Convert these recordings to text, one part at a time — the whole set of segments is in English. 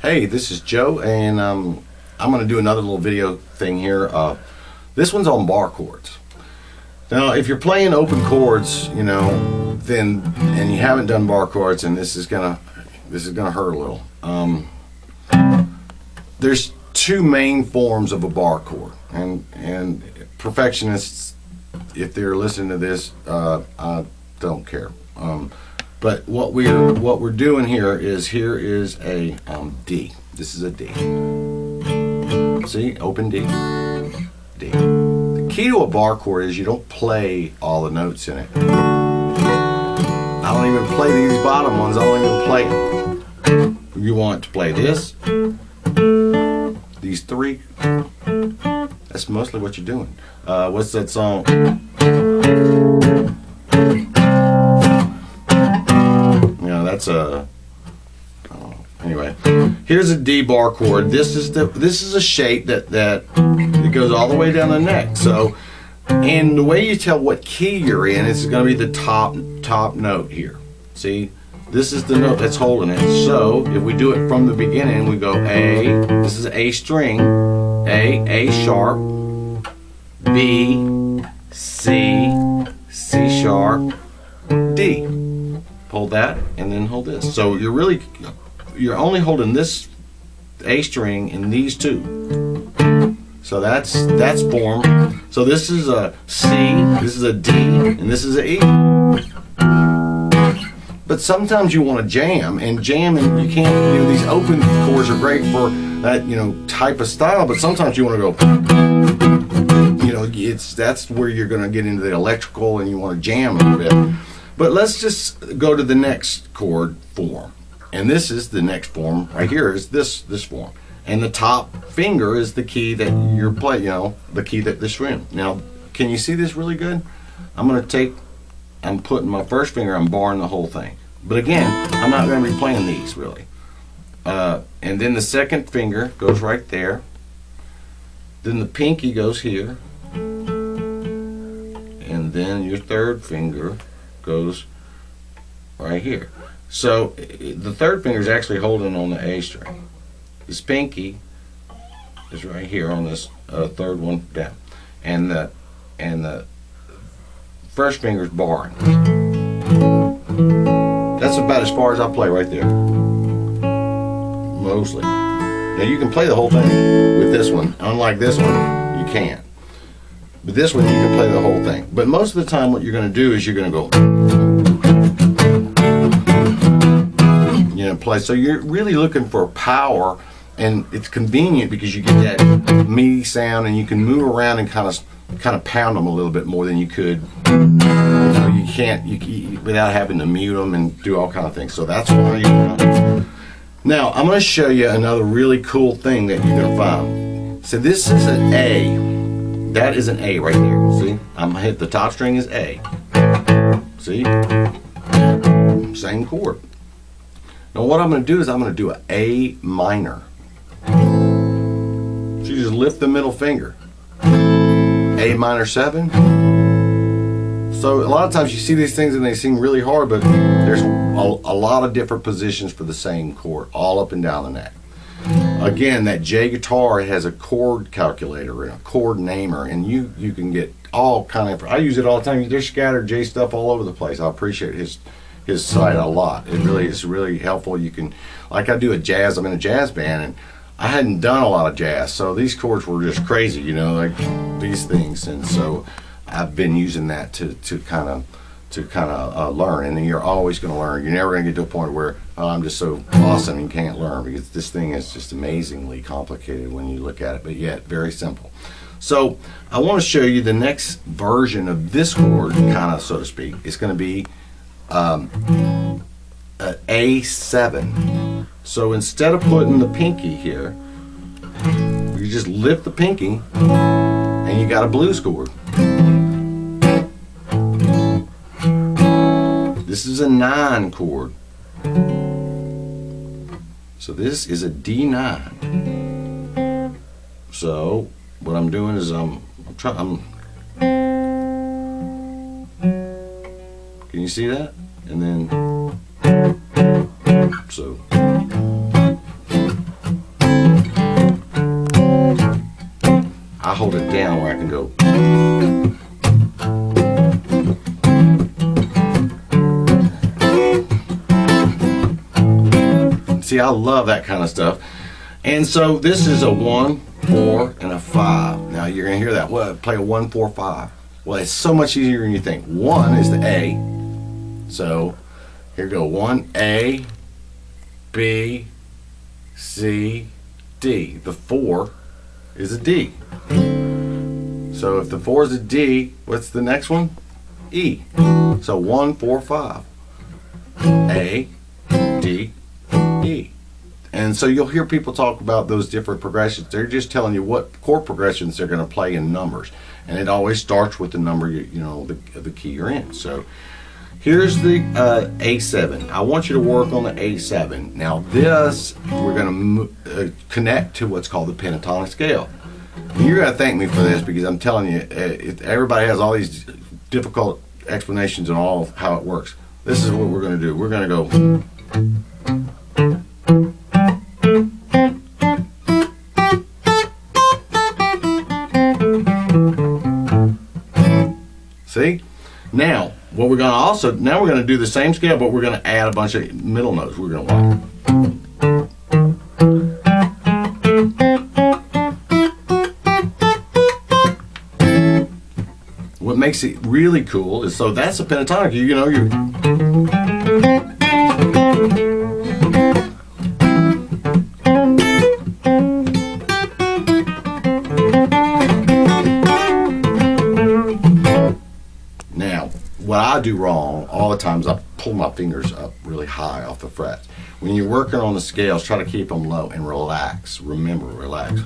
Hey, this is Joe, and I'm going to do another little video thing here. This one's on bar chords. Now, if you're playing open chords, you know, then and you haven't done bar chords, and this is gonna hurt a little. There's two main forms of a bar chord, and perfectionists, if they're listening to this, I don't care. But what we're doing here is a D. This is a D. See, open D, D. The key to a bar chord is you don't play all the notes in it. I don't even play these bottom ones. I don't even play them. You want to play this, these three. That's mostly what you're doing. What's that song? That's a anyway. Here's a D bar chord. This is a shape that goes all the way down the neck. So, and the way you tell what key you're in is going to be the top note here. See, this is the note that's holding it. So if we do it from the beginning, we go A. This is A string, A sharp, B, C, C sharp, D. Hold that and then hold this. So you're only holding this A string in these two. So that's form. So this is a C, this is a D, and this is a E. But sometimes you want to jam, and you can't. You know, these open chords are great for that, you know, type of style. But sometimes you want to go. You know, that's where you're going to get into the electrical, and you want to jam a little bit. But let's just go to the next chord form, and this is the next form right here. Is this form, and the top finger is the key that you're playing. You know, the key that this in. Now, can you see this really good? I'm putting my first finger. I'm barring the whole thing. But again, I'm not going to be playing these really. And then the second finger goes right there. Then the pinky goes here, and then your third finger goes right here. So the third finger is actually holding on the A string. This pinky is right here on this third one down, and the first finger is barring. That's about as far as I play right there, mostly. Now you can play the whole thing with this one. Unlike this one, you can't. But this one you can play the whole thing. But most of the time what you're going to do is you're going to go, you know, play. So you're really looking for power, and it's convenient because you get that meaty sound, and you can move around and kind of pound them a little bit more than you could. You know, you can't without having to mute them and do all kind of things. So that's why you want to. Now I'm going to show you another really cool thing that you're going to find. So this is an A. That is an A right there. See, I'm going to hit the top string is A. See? Same chord. Now what I'm going to do is I'm going to do an A minor. So you just lift the middle finger. A minor 7. So a lot of times you see these things and they seem really hard, but there's a lot of different positions for the same chord, all up and down the neck. Again, that J guitar, it has a chord calculator and a chord namer, and you can get all kind of. I use it all the time. There's scattered J stuff all over the place. I appreciate his site a lot. It really is really helpful. You can, like I do a jazz. I'm in a jazz band, and I hadn't done a lot of jazz, so these chords were just crazy, you know, like these things, and so I've been using that to kind of learn. And then you're always going to learn. You're never going to get to a point where I'm just so awesome you can't learn, because this thing is just amazingly complicated when you look at it, but yet very simple. So I want to show you the next version of this chord, kind of, so to speak. It's going to be an A7. So instead of putting the pinky here, you just lift the pinky and you got a blues chord. This is a 9 chord. So this is a D9. So what I'm doing is can you see that? And then so I can go. See, I love that kind of stuff. And so this is a 1, 4, and a 5. Now you're going to hear that. Well, play a 1, 4, 5. Well, it's so much easier than you think. 1 is the A. So here we go. 1, A, B, C, D. The 4 is a D. So if the 4 is a D, what's the next one? E. So 1, 4, 5. A, D, E. And so you'll hear people talk about those different progressions. They're just telling you what chord progressions they're going to play in numbers. And it always starts with the number, the key you're in. So here's the A7. I want you to work on the A7. Now this, we're going to connect to what's called the pentatonic scale. And you're going to thank me for this because I'm telling you, everybody has all these difficult explanations on all of how it works. This is what we're going to do. We're going to go. See? Now, what we're going to now we're going to do the same scale, but we're going to add a bunch of middle notes. We're going to walk. What makes it really cool is, so that's a pentatonic. You're Now, what I do wrong all the time is I pull my fingers up really high off the frets. When you're working on the scales, try to keep them low and relax. Remember, relax.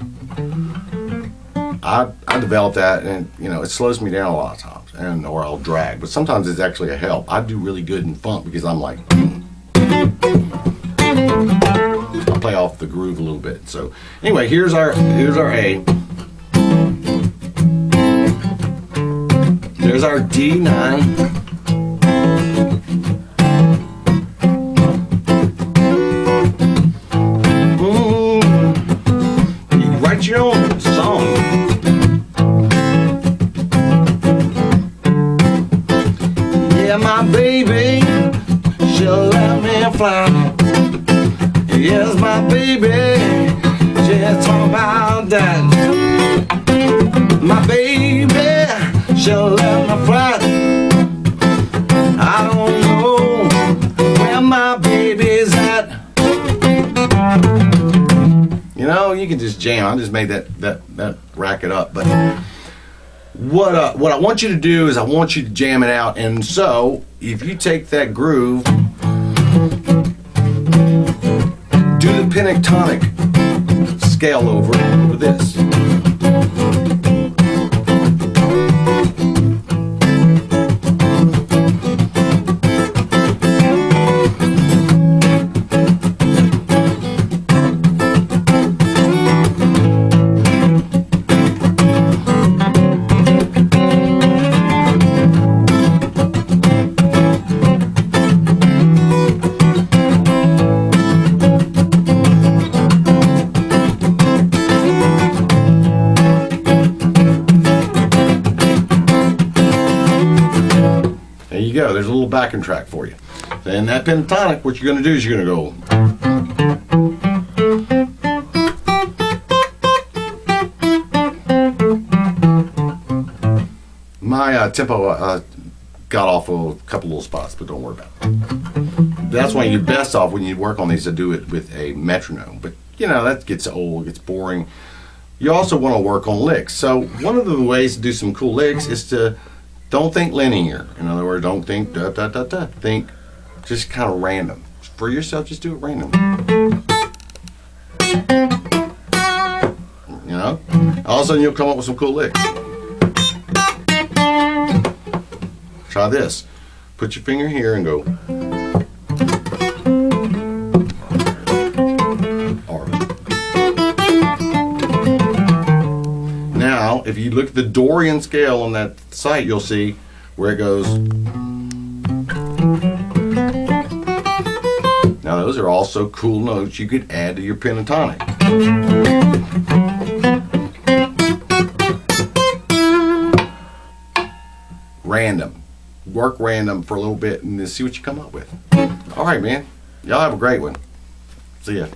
I developed that, and it slows me down a lot of times, or I'll drag. But sometimes it's actually a help. I do really good in funk because I'm like, I play off the groove a little bit. So anyway, here's our A. There's our D9. You write your own song. Yeah, my baby, she'll let me fly. Yes, my baby, she's talking about that. My baby, she'll let me fly. I don't know where my baby's at. You can just jam. I just made that rack it up. But what I want you to do is I want you to jam it out. And so if you take that groove, do the pentatonic scale over this. There you go. There's a little backing track for you. Then that pentatonic, what you're going to do is you're going to go. My tempo got off a couple little spots, but don't worry about it. That's why you're best off when you work on these to do it with a metronome. But that gets old, gets boring. You also want to work on licks. So one of the ways to do some cool licks is to don't think linear. In other words, don't think da da da da. Think just kind of random. For yourself, just do it random. All of a sudden you'll come up with some cool licks. Try this. Put your finger here and go. Now, if you look at the Dorian scale on that site, you'll see where it goes. Now, those are also cool notes you could add to your pentatonic. random. Work random for a little bit and then see what you come up with. All right, man. Y'all have a great one. See ya.